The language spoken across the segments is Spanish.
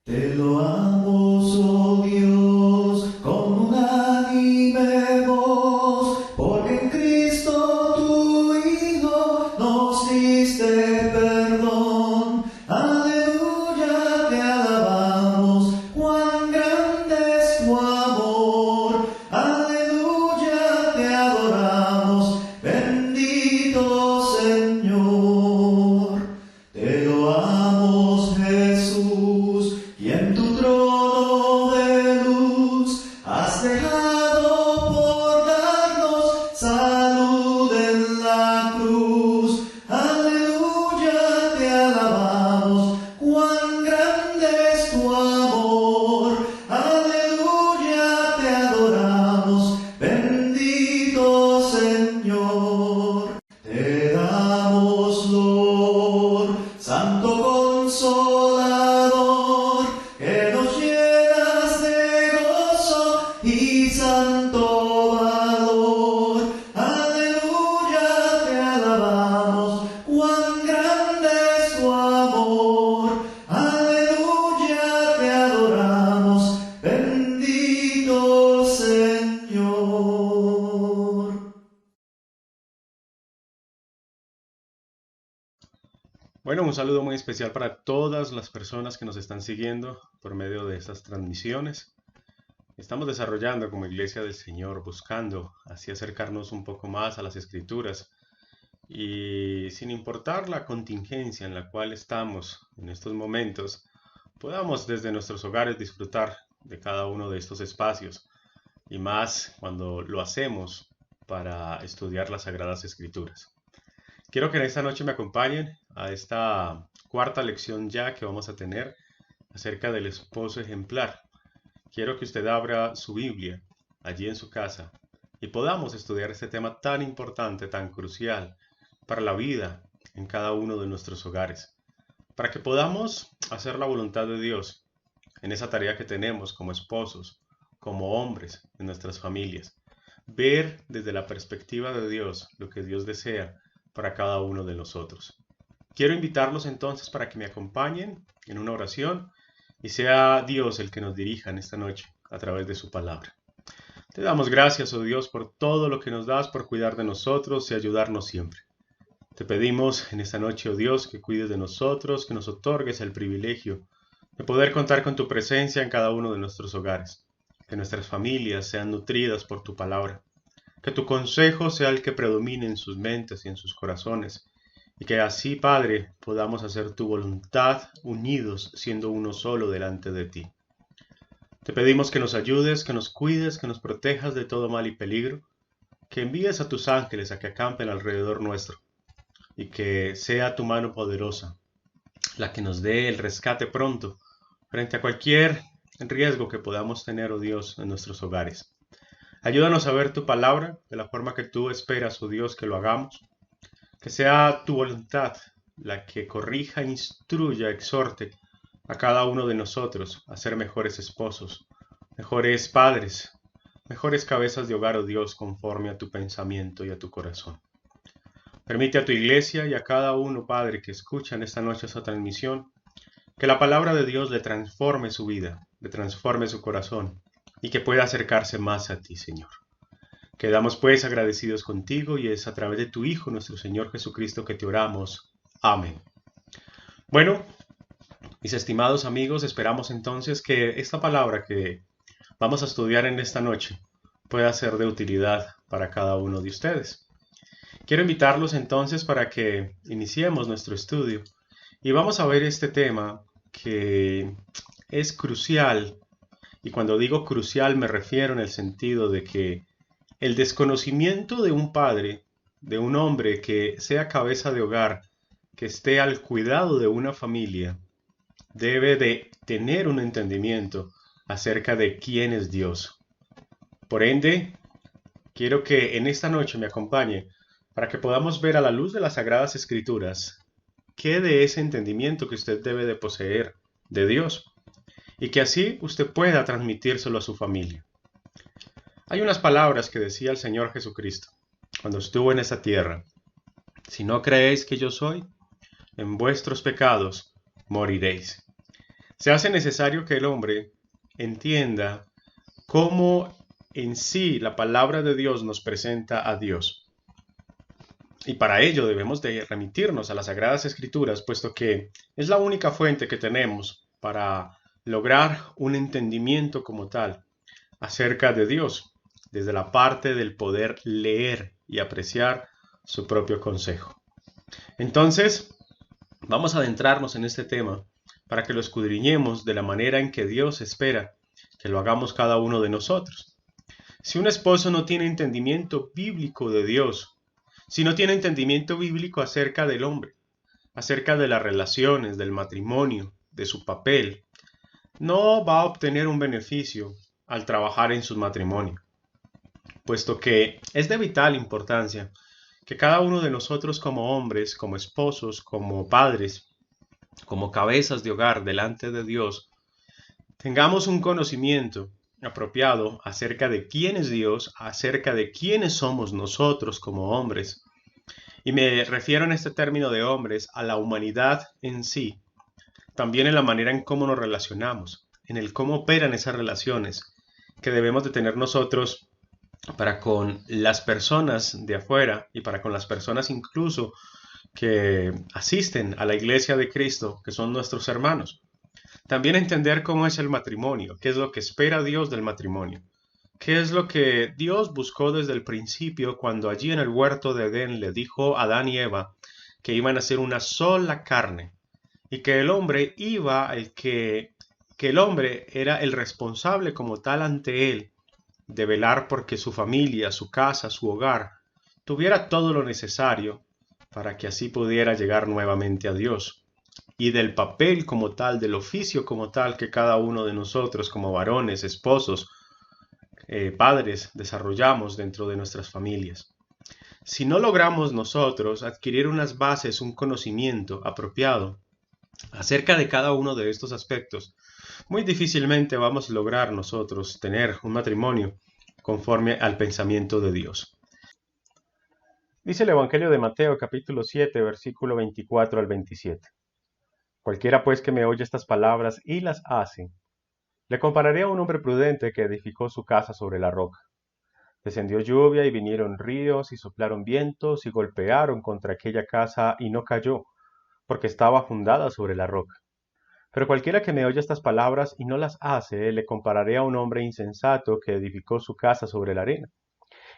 Te loamos, oh Dios, con unánime voz, porque en Cristo tu Hijo nos diste perdón. Aleluya, te alabamos, cuán grande es tu amor. Aleluya, te adoramos, bendito Señor. Te loamos, Jesús, y en tu trono de luz has dejado por darnos salud en la cruz. Aleluya, te alabamos, cuán grande es tu amor. Aleluya, te adoramos, bendito Señor. Te damos Lord, Santo Consolador, que nos llenas de gozo y santo valor. Aleluya, te alabamos, cuán grande es tu amor. Aleluya, te adoramos, bendito Señor. Bueno, un saludo muy especial para todas las personas que nos están siguiendo por medio de estas transmisiones. Estamos desarrollando como Iglesia del Señor, buscando así acercarnos un poco más a las Escrituras y sin importar la contingencia en la cual estamos en estos momentos, podamos desde nuestros hogares disfrutar de cada uno de estos espacios y más cuando lo hacemos para estudiar las Sagradas Escrituras. Quiero que en esta noche me acompañen a esta cuarta lección ya que vamos a tener acerca del esposo ejemplar. Quiero que usted abra su Biblia allí en su casa y podamos estudiar este tema tan importante, tan crucial para la vida en cada uno de nuestros hogares, para que podamos hacer la voluntad de Dios en esa tarea que tenemos como esposos, como hombres en nuestras familias. Ver desde la perspectiva de Dios lo que Dios desea para cada uno de nosotros. Quiero invitarlos entonces para que me acompañen en una oración y sea Dios el que nos dirija en esta noche a través de su palabra. Te damos gracias, oh Dios, por todo lo que nos das, por cuidar de nosotros y ayudarnos siempre. Te pedimos en esta noche, oh Dios, que cuides de nosotros, que nos otorgues el privilegio de poder contar con tu presencia en cada uno de nuestros hogares, que nuestras familias sean nutridas por tu palabra, que tu consejo sea el que predomine en sus mentes y en sus corazones, y que así, Padre, podamos hacer tu voluntad unidos, siendo uno solo delante de ti. Te pedimos que nos ayudes, que nos cuides, que nos protejas de todo mal y peligro, que envíes a tus ángeles a que acampen alrededor nuestro, y que sea tu mano poderosa la que nos dé el rescate pronto frente a cualquier riesgo que podamos tener, oh Dios, en nuestros hogares. Ayúdanos a ver tu palabra de la forma que tú esperas, oh Dios, que lo hagamos. Que sea tu voluntad la que corrija, instruya, exhorte a cada uno de nosotros a ser mejores esposos, mejores padres, mejores cabezas de hogar, oh Dios, conforme a tu pensamiento y a tu corazón. Permite a tu iglesia y a cada uno, Padre, que escucha en esta noche esta transmisión, que la palabra de Dios le transforme su vida, le transforme su corazón y que pueda acercarse más a ti, Señor. Quedamos pues agradecidos contigo y es a través de tu Hijo, nuestro Señor Jesucristo, que te oramos. Amén. Bueno, mis estimados amigos, esperamos entonces que esta palabra que vamos a estudiar en esta noche pueda ser de utilidad para cada uno de ustedes. Quiero invitarlos entonces para que iniciemos nuestro estudio y vamos a ver este tema que es crucial, y cuando digo crucial me refiero en el sentido de que el desconocimiento de un padre, de un hombre que sea cabeza de hogar, que esté al cuidado de una familia, debe de tener un entendimiento acerca de quién es Dios. Por ende, quiero que en esta noche me acompañe para que podamos ver a la luz de las Sagradas Escrituras qué de ese entendimiento que usted debe de poseer de Dios y que así usted pueda transmitírselo a su familia. Hay unas palabras que decía el Señor Jesucristo cuando estuvo en esta tierra. Si no creéis que yo soy, en vuestros pecados moriréis. Se hace necesario que el hombre entienda cómo en sí la palabra de Dios nos presenta a Dios. Y para ello debemos de remitirnos a las Sagradas Escrituras, puesto que es la única fuente que tenemos para lograr un entendimiento como tal acerca de Dios, desde la parte del poder leer y apreciar su propio consejo. Entonces, vamos a adentrarnos en este tema para que lo escudriñemos de la manera en que Dios espera que lo hagamos cada uno de nosotros. Si un esposo no tiene entendimiento bíblico de Dios, si no tiene entendimiento bíblico acerca del hombre, acerca de las relaciones, del matrimonio, de su papel, no va a obtener un beneficio al trabajar en su matrimonio, puesto que es de vital importancia que cada uno de nosotros como hombres, como esposos, como padres, como cabezas de hogar delante de Dios, tengamos un conocimiento apropiado acerca de quién es Dios, acerca de quiénes somos nosotros como hombres. Y me refiero en este término de hombres a la humanidad en sí, también en la manera en cómo nos relacionamos, en el cómo operan esas relaciones que debemos de tener nosotros para con las personas de afuera y para con las personas incluso que asisten a la iglesia de Cristo, que son nuestros hermanos. También entender cómo es el matrimonio, qué es lo que espera Dios del matrimonio, qué es lo que Dios buscó desde el principio cuando allí en el huerto de Edén le dijo a Adán y Eva que iban a ser una sola carne y que el hombre que el hombre era el responsable como tal ante él de velar porque su familia, su casa, su hogar tuviera todo lo necesario para que así pudiera llegar nuevamente a Dios, y del papel como tal, del oficio como tal que cada uno de nosotros como varones, esposos, padres desarrollamos dentro de nuestras familias. Si no logramos nosotros adquirir unas bases, un conocimiento apropiado acerca de cada uno de estos aspectos, muy difícilmente vamos a lograr nosotros tener un matrimonio conforme al pensamiento de Dios. Dice el Evangelio de Mateo capítulo 7, versículo 24 al 27. Cualquiera pues que me oye estas palabras y las hace, le compararé a un hombre prudente que edificó su casa sobre la roca. Descendió lluvia y vinieron ríos y soplaron vientos y golpearon contra aquella casa y no cayó, porque estaba fundada sobre la roca. Pero cualquiera que me oye estas palabras y no las hace, le compararé a un hombre insensato que edificó su casa sobre la arena.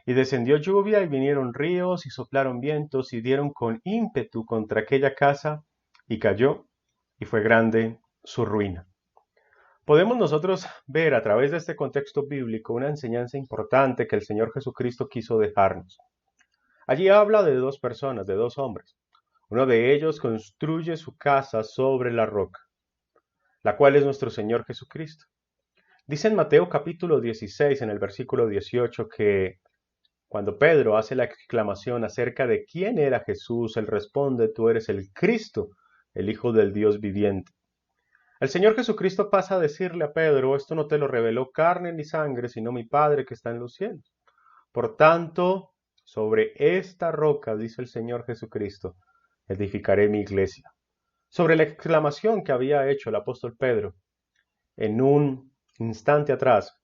Y descendió lluvia y vinieron ríos y soplaron vientos y dieron con ímpetu contra aquella casa y cayó, y fue grande su ruina. Podemos nosotros ver a través de este contexto bíblico una enseñanza importante que el Señor Jesucristo quiso dejarnos. Allí habla de dos personas, de dos hombres. Uno de ellos construye su casa sobre la roca, la cual es nuestro Señor Jesucristo. Dice en Mateo capítulo 16, en el versículo 18, que cuando Pedro hace la exclamación acerca de quién era Jesús, él responde: tú eres el Cristo, el Hijo del Dios viviente. El Señor Jesucristo pasa a decirle a Pedro: esto no te lo reveló carne ni sangre, sino mi Padre que está en los cielos. Por tanto, sobre esta roca, dice el Señor Jesucristo, edificaré mi iglesia. Sobre la exclamación que había hecho el apóstol Pedro en un instante atrás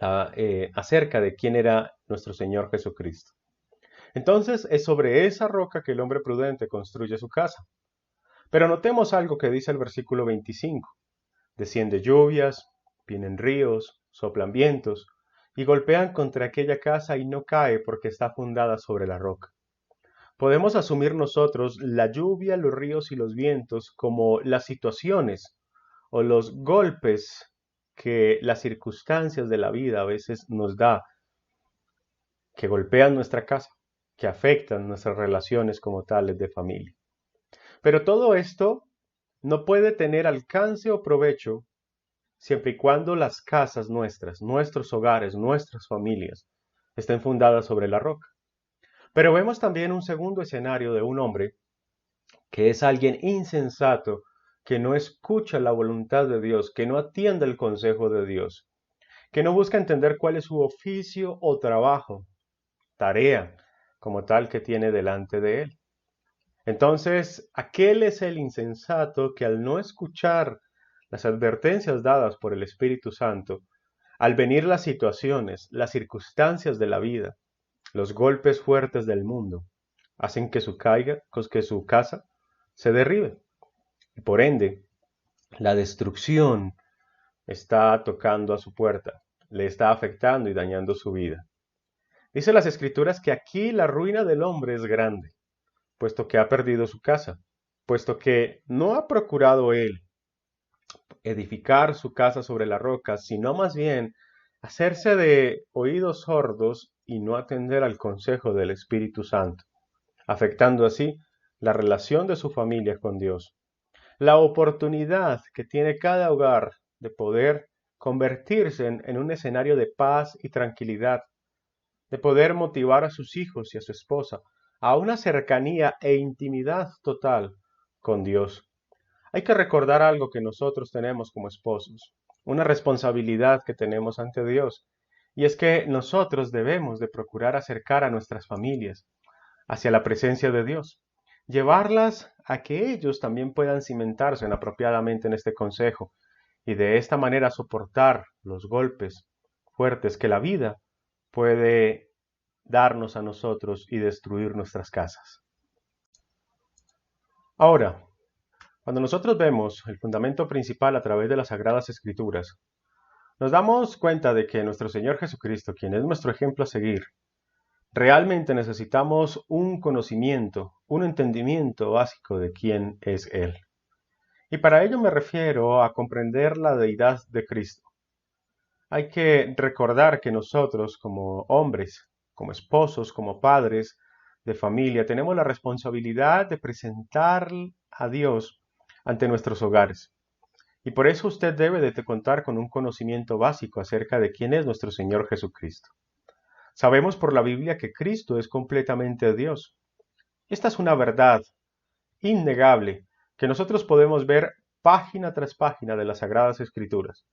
acerca de quién era nuestro Señor Jesucristo. Entonces es sobre esa roca que el hombre prudente construye su casa. Pero notemos algo que dice el versículo 25. Desciende lluvias, vienen ríos, soplan vientos, y golpean contra aquella casa y no cae porque está fundada sobre la roca. Podemos asumir nosotros la lluvia, los ríos y los vientos como las situaciones o los golpes que las circunstancias de la vida a veces nos da, que golpean nuestra casa, que afectan nuestras relaciones como tales de familia. Pero todo esto no puede tener alcance o provecho siempre y cuando las casas nuestras, nuestros hogares, nuestras familias estén fundadas sobre la roca. Pero vemos también un segundo escenario de un hombre que es alguien insensato, que no escucha la voluntad de Dios, que no atiende el consejo de Dios, que no busca entender cuál es su oficio o trabajo, tarea como tal que tiene delante de él. Entonces, aquel es el insensato que al no escuchar las advertencias dadas por el Espíritu Santo, al venir las situaciones, las circunstancias de la vida, los golpes fuertes del mundo, hacen que que su casa se derribe. Y por ende, la destrucción está tocando a su puerta, le está afectando y dañando su vida. Dice las Escrituras que aquí la ruina del hombre es grande, puesto que ha perdido su casa, puesto que no ha procurado él edificar su casa sobre la roca, sino más bien hacerse de oídos sordos y no atender al consejo del Espíritu Santo, afectando así la relación de su familia con Dios. La oportunidad que tiene cada hogar de poder convertirse en un escenario de paz y tranquilidad, de poder motivar a sus hijos y a su esposa a una cercanía e intimidad total con Dios. Hay que recordar algo que nosotros tenemos como esposos, una responsabilidad que tenemos ante Dios, y es que nosotros debemos de procurar acercar a nuestras familias hacia la presencia de Dios, llevarlas a que ellos también puedan cimentarse apropiadamente en este consejo y de esta manera soportar los golpes fuertes que la vida puede darnos a nosotros y destruir nuestras casas. Ahora, cuando nosotros vemos el fundamento principal a través de las Sagradas Escrituras, nos damos cuenta de que nuestro Señor Jesucristo, quien es nuestro ejemplo a seguir, realmente necesitamos un conocimiento, un entendimiento básico de quién es Él. Y para ello me refiero a comprender la deidad de Cristo. Hay que recordar que nosotros como hombres, como esposos, como padres de familia, tenemos la responsabilidad de presentar a Dios ante nuestros hogares. Y por eso usted debe de contar con un conocimiento básico acerca de quién es nuestro Señor Jesucristo. Sabemos por la Biblia que Cristo es completamente Dios. Esta es una verdad innegable que nosotros podemos ver página tras página de las Sagradas Escrituras.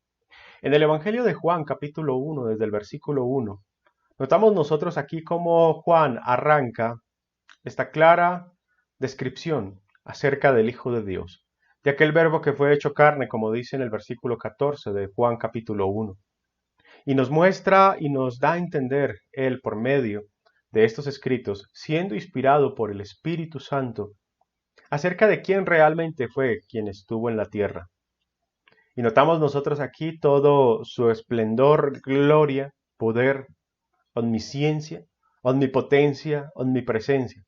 En el Evangelio de Juan, capítulo 1, desde el versículo 1, notamos nosotros aquí cómo Juan arranca esta clara descripción acerca del Hijo de Dios, de aquel verbo que fue hecho carne, como dice en el versículo 14 de Juan capítulo 1. Y nos muestra y nos da a entender él por medio de estos escritos, siendo inspirado por el Espíritu Santo, acerca de quién realmente fue quien estuvo en la tierra. Y notamos nosotros aquí todo su esplendor, gloria, poder, omnisciencia, omnipotencia, omnipresencia.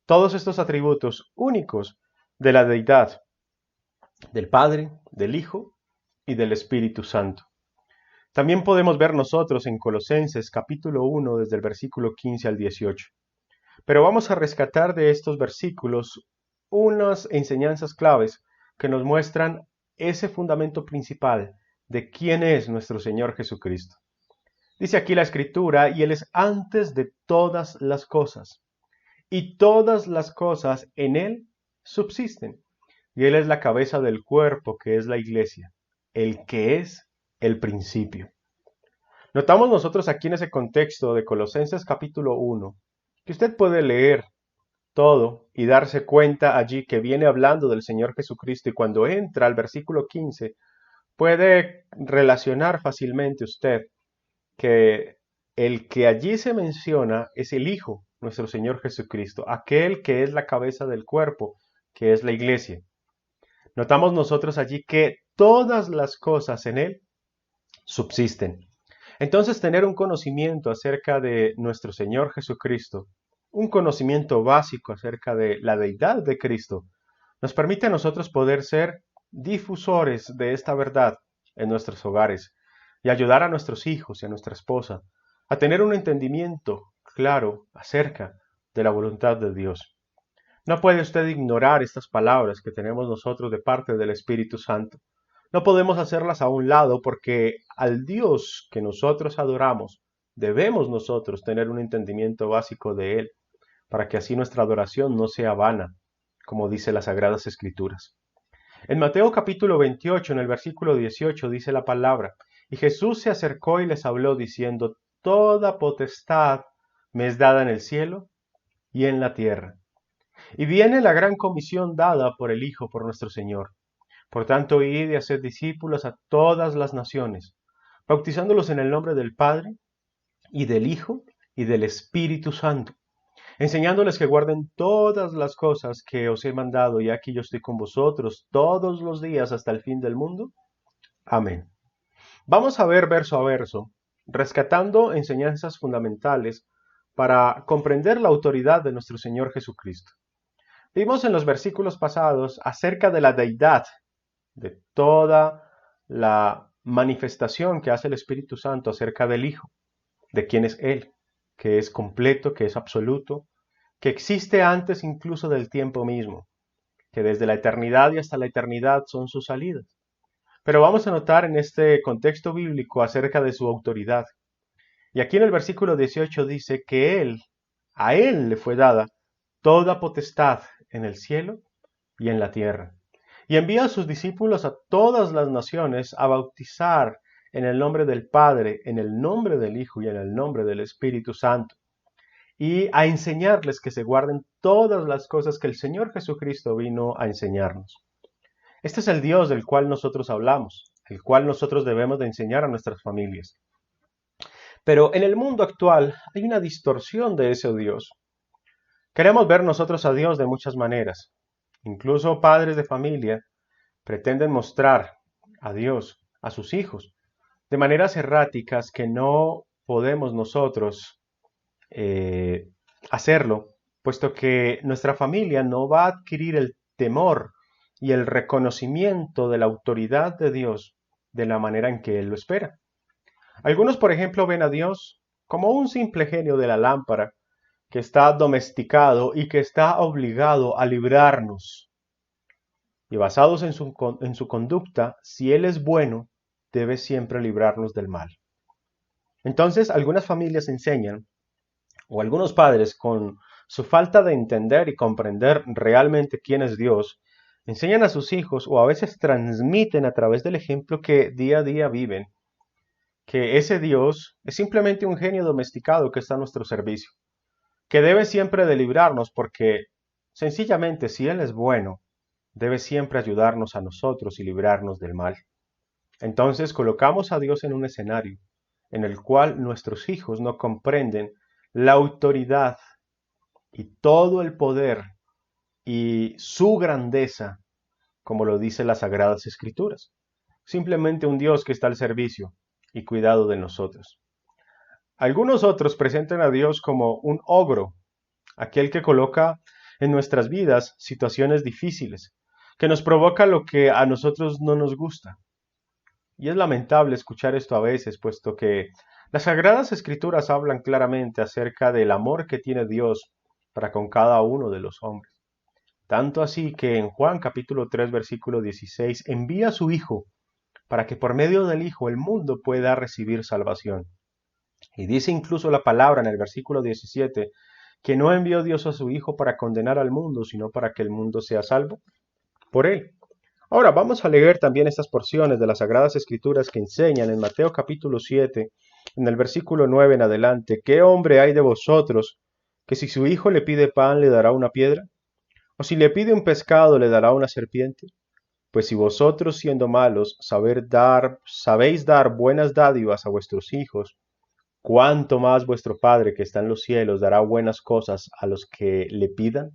Todos estos atributos únicos de la deidad, del Padre, del Hijo y del Espíritu Santo. También podemos ver nosotros en Colosenses capítulo 1 desde el versículo 15 al 18. Pero vamos a rescatar de estos versículos unas enseñanzas claves que nos muestran ese fundamento principal de quién es nuestro Señor Jesucristo. Dice aquí la Escritura, y Él es antes de todas las cosas, y todas las cosas en Él subsisten. Y Él es la cabeza del cuerpo, que es la iglesia, el que es el principio. Notamos nosotros aquí en ese contexto de Colosenses capítulo 1, que usted puede leer todo y darse cuenta allí que viene hablando del Señor Jesucristo, y cuando entra al versículo 15, puede relacionar fácilmente usted que el que allí se menciona es el Hijo, nuestro Señor Jesucristo, aquel que es la cabeza del cuerpo, que es la iglesia. Notamos nosotros allí que todas las cosas en Él subsisten. Entonces, tener un conocimiento acerca de nuestro Señor Jesucristo, un conocimiento básico acerca de la deidad de Cristo, nos permite a nosotros poder ser difusores de esta verdad en nuestros hogares y ayudar a nuestros hijos y a nuestra esposa a tener un entendimiento claro acerca de la voluntad de Dios. No puede usted ignorar estas palabras que tenemos nosotros de parte del Espíritu Santo. No podemos hacerlas a un lado porque al Dios que nosotros adoramos, debemos nosotros tener un entendimiento básico de Él, para que así nuestra adoración no sea vana, como dice las Sagradas Escrituras. En Mateo capítulo 28, en el versículo 18, dice la palabra, y Jesús se acercó y les habló diciendo, toda potestad me es dada en el cielo y en la tierra. Y viene la gran comisión dada por el Hijo, por nuestro Señor. Por tanto, id y haced discípulos a todas las naciones, bautizándolos en el nombre del Padre, y del Hijo, y del Espíritu Santo, enseñándoles que guarden todas las cosas que os he mandado, y aquí yo estoy con vosotros todos los días hasta el fin del mundo. Amén. Vamos a ver verso a verso, rescatando enseñanzas fundamentales para comprender la autoridad de nuestro Señor Jesucristo. Vimos en los versículos pasados acerca de la deidad, de toda la manifestación que hace el Espíritu Santo acerca del Hijo, de quién es Él, que es completo, que es absoluto, que existe antes incluso del tiempo mismo, que desde la eternidad y hasta la eternidad son sus salidas. Pero vamos a notar en este contexto bíblico acerca de su autoridad. Y aquí en el versículo 18 dice que a Él le fue dada toda potestad en el cielo y en la tierra. Y envía a sus discípulos a todas las naciones a bautizar en el nombre del Padre, en el nombre del Hijo y en el nombre del Espíritu Santo, y a enseñarles que se guarden todas las cosas que el Señor Jesucristo vino a enseñarnos. Este es el Dios del cual nosotros hablamos, el cual nosotros debemos de enseñar a nuestras familias. Pero en el mundo actual hay una distorsión de ese Dios. Queremos ver nosotros a Dios de muchas maneras. Incluso padres de familia pretenden mostrar a Dios a sus hijos de maneras erráticas que no podemos nosotros hacerlo, puesto que nuestra familia no va a adquirir el temor y el reconocimiento de la autoridad de Dios de la manera en que Él lo espera. Algunos, por ejemplo, ven a Dios como un simple genio de la lámpara que está domesticado y que está obligado a librarnos. Y basados en su conducta, si Él es bueno, debe siempre librarnos del mal. Entonces, algunas familias enseñan, o algunos padres, con su falta de entender y comprender realmente quién es Dios, enseñan a sus hijos o a veces transmiten a través del ejemplo que día a día viven, que ese Dios es simplemente un genio domesticado que está a nuestro servicio, que debe siempre de librarnos porque sencillamente si Él es bueno, debe siempre ayudarnos a nosotros y librarnos del mal. Entonces colocamos a Dios en un escenario en el cual nuestros hijos no comprenden la autoridad y todo el poder y su grandeza, como lo dicen las Sagradas Escrituras. Simplemente un Dios que está al servicio y cuidado de nosotros. Algunos otros presentan a Dios como un ogro, aquel que coloca en nuestras vidas situaciones difíciles, que nos provoca lo que a nosotros no nos gusta. Y es lamentable escuchar esto a veces, puesto que las Sagradas Escrituras hablan claramente acerca del amor que tiene Dios para con cada uno de los hombres. Tanto así que en Juan capítulo 3 versículo 16 envía a su Hijo para que por medio del Hijo el mundo pueda recibir salvación. Y dice incluso la palabra en el versículo 17 que no envió Dios a su Hijo para condenar al mundo, sino para que el mundo sea salvo por él. Ahora vamos a leer también estas porciones de las Sagradas Escrituras que enseñan en Mateo capítulo 7, en el versículo 9 en adelante, ¿qué hombre hay de vosotros que si su hijo le pide pan le dará una piedra? ¿O si le pide un pescado le dará una serpiente? Pues si vosotros siendo malos sabéis dar buenas dádivas a vuestros hijos, ¿cuánto más vuestro Padre que está en los cielos dará buenas cosas a los que le pidan?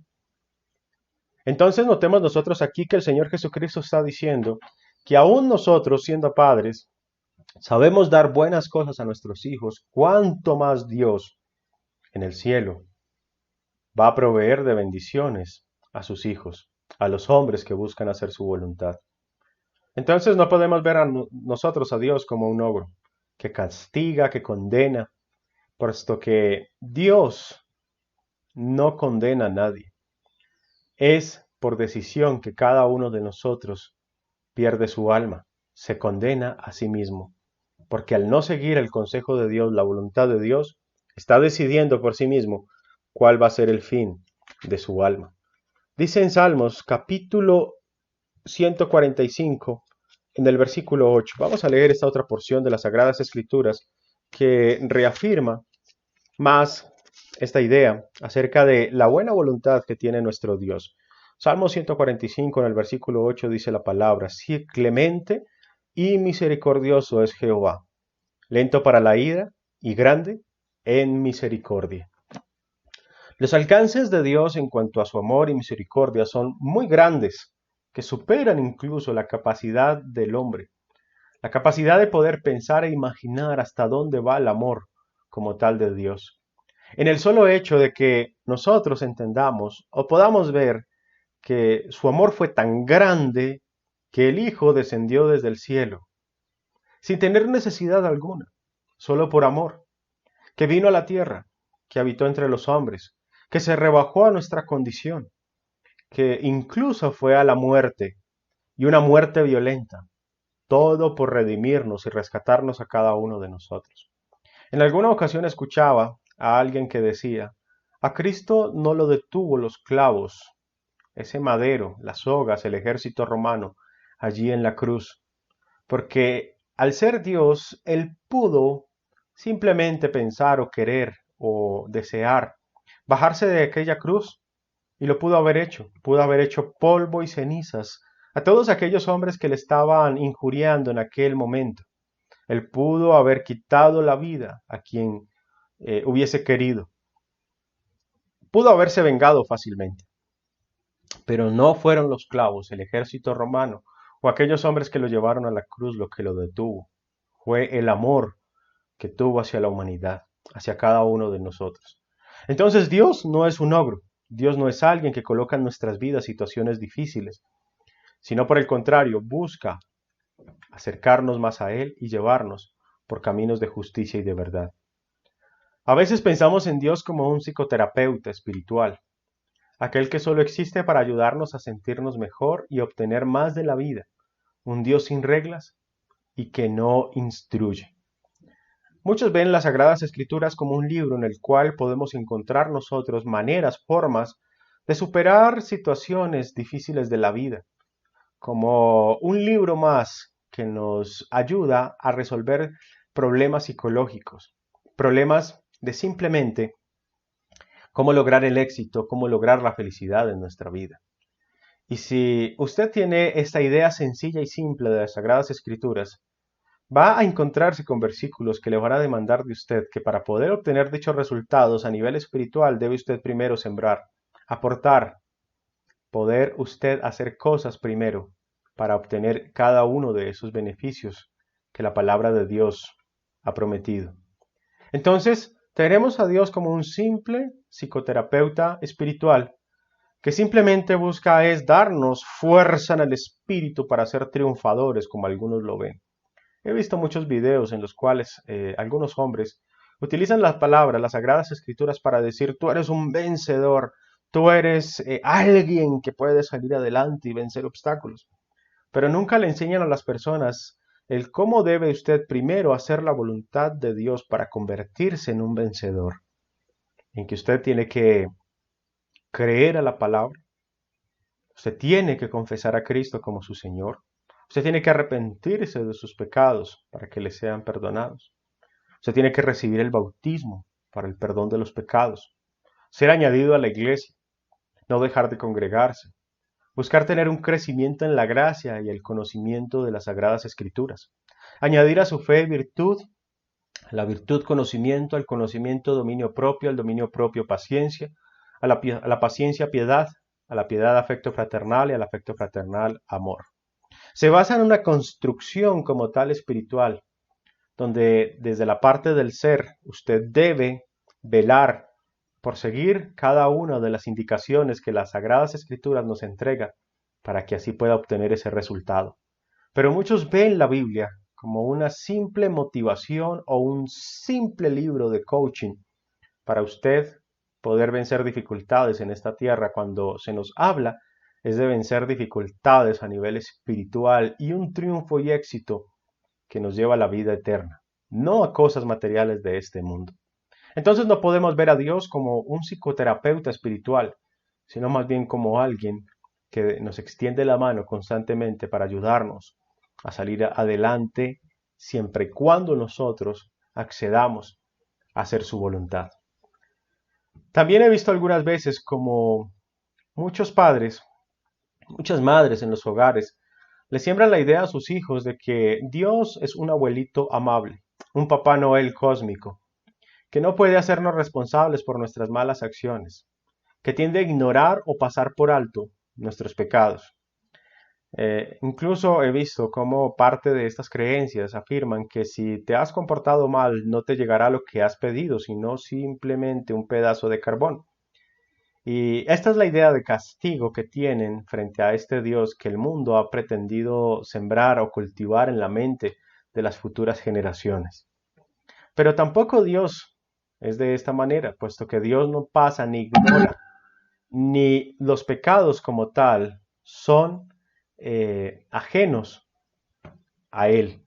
Entonces notemos nosotros aquí que el Señor Jesucristo está diciendo que aún nosotros siendo padres sabemos dar buenas cosas a nuestros hijos, ¿cuánto más Dios en el cielo va a proveer de bendiciones a sus hijos, a los hombres que buscan hacer su voluntad? Entonces no podemos ver a nosotros a Dios como un ogro que castiga, que condena, puesto que Dios no condena a nadie. Es por decisión que cada uno de nosotros pierde su alma, se condena a sí mismo, porque al no seguir el consejo de Dios, la voluntad de Dios, está decidiendo por sí mismo cuál va a ser el fin de su alma. Dice en Salmos capítulo 145, en el versículo 8, vamos a leer esta otra porción de las Sagradas Escrituras que reafirma más esta idea acerca de la buena voluntad que tiene nuestro Dios. Salmo 145 en el versículo 8 dice la palabra: sí, clemente y misericordioso es Jehová, lento para la ira y grande en misericordia. Los alcances de Dios en cuanto a su amor y misericordia son muy grandes, que superan incluso la capacidad del hombre, la capacidad de poder pensar e imaginar hasta dónde va el amor como tal de Dios. En el solo hecho de que nosotros entendamos o podamos ver que su amor fue tan grande que el Hijo descendió desde el cielo, sin tener necesidad alguna, solo por amor, que vino a la tierra, que habitó entre los hombres, que se rebajó a nuestra condición, que incluso fue a la muerte, y una muerte violenta, todo por redimirnos y rescatarnos a cada uno de nosotros. En alguna ocasión escuchaba a alguien que decía: a Cristo no lo detuvo los clavos, ese madero, las sogas, el ejército romano, allí en la cruz, porque al ser Dios, Él pudo simplemente pensar o querer o desear bajarse de aquella cruz, y lo pudo haber hecho polvo y cenizas a todos aquellos hombres que le estaban injuriando en aquel momento. Él pudo haber quitado la vida a quien hubiese querido. Pudo haberse vengado fácilmente, pero no fueron los clavos, el ejército romano o aquellos hombres que lo llevaron a la cruz lo que lo detuvo. Fue el amor que tuvo hacia la humanidad, hacia cada uno de nosotros. Entonces Dios no es un ogro, Dios no es alguien que coloca en nuestras vidas situaciones difíciles, sino por el contrario, busca acercarnos más a Él y llevarnos por caminos de justicia y de verdad. A veces pensamos en Dios como un psicoterapeuta espiritual, aquel que solo existe para ayudarnos a sentirnos mejor y obtener más de la vida, un Dios sin reglas y que no instruye. Muchos ven las Sagradas Escrituras como un libro en el cual podemos encontrar nosotros maneras, formas de superar situaciones difíciles de la vida, como un libro más que nos ayuda a resolver problemas psicológicos, problemas de simplemente cómo lograr el éxito, cómo lograr la felicidad en nuestra vida. Y si usted tiene esta idea sencilla y simple de las Sagradas Escrituras, va a encontrarse con versículos que le van a demandar de usted que para poder obtener dichos resultados a nivel espiritual debe usted primero sembrar, aportar, poder usted hacer cosas primero para obtener cada uno de esos beneficios que la palabra de Dios ha prometido. Entonces, tenemos a Dios como un simple psicoterapeuta espiritual que simplemente busca es darnos fuerza en el espíritu para ser triunfadores, como algunos lo ven. He visto muchos videos en los cuales algunos hombres utilizan las palabras, las Sagradas Escrituras para decir: tú eres un vencedor, tú eres alguien que puede salir adelante y vencer obstáculos. Pero nunca le enseñan a las personas el cómo debe usted primero hacer la voluntad de Dios para convertirse en un vencedor. En que usted tiene que creer a la palabra, usted tiene que confesar a Cristo como su Señor, usted tiene que arrepentirse de sus pecados para que le sean perdonados, usted tiene que recibir el bautismo para el perdón de los pecados, ser añadido a la iglesia, no dejar de congregarse, buscar tener un crecimiento en la gracia y el conocimiento de las Sagradas Escrituras, añadir a su fe virtud, a la virtud conocimiento, al conocimiento dominio propio, al dominio propio paciencia, a la paciencia piedad, a la piedad afecto fraternal y al afecto fraternal amor. Se basa en una construcción como tal espiritual, donde desde la parte del ser usted debe velar por seguir cada una de las indicaciones que las Sagradas Escrituras nos entregan para que así pueda obtener ese resultado. Pero muchos ven la Biblia como una simple motivación o un simple libro de coaching para usted poder vencer dificultades en esta tierra. Cuando se nos habla es de vencer dificultades a nivel espiritual y un triunfo y éxito que nos lleva a la vida eterna, no a cosas materiales de este mundo. Entonces no podemos ver a Dios como un psicoterapeuta espiritual, sino más bien como alguien que nos extiende la mano constantemente para ayudarnos a salir adelante siempre y cuando nosotros accedamos a hacer su voluntad. También he visto algunas veces como muchos padres Muchas madres en los hogares le siembran la idea a sus hijos de que Dios es un abuelito amable, un Papá Noel cósmico, que no puede hacernos responsables por nuestras malas acciones, que tiende a ignorar o pasar por alto nuestros pecados. Incluso he visto cómo parte de estas creencias afirman que si te has comportado mal no te llegará lo que has pedido, sino simplemente un pedazo de carbón. Y esta es la idea de castigo que tienen frente a este Dios que el mundo ha pretendido sembrar o cultivar en la mente de las futuras generaciones. Pero tampoco Dios es de esta manera, puesto que Dios no pasa ni ignora, ni los pecados como tal son ajenos a Él,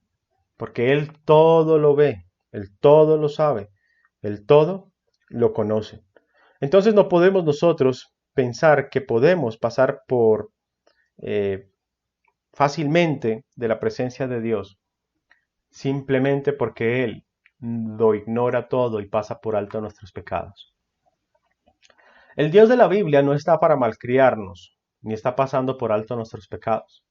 porque Él todo lo ve, Él todo lo sabe, Él todo lo conoce. Entonces no podemos nosotros pensar que podemos pasar por fácilmente de la presencia de Dios simplemente porque Él lo ignora todo y pasa por alto nuestros pecados. El Dios de la Biblia no está para malcriarnos, ni está pasando por alto nuestros pecados.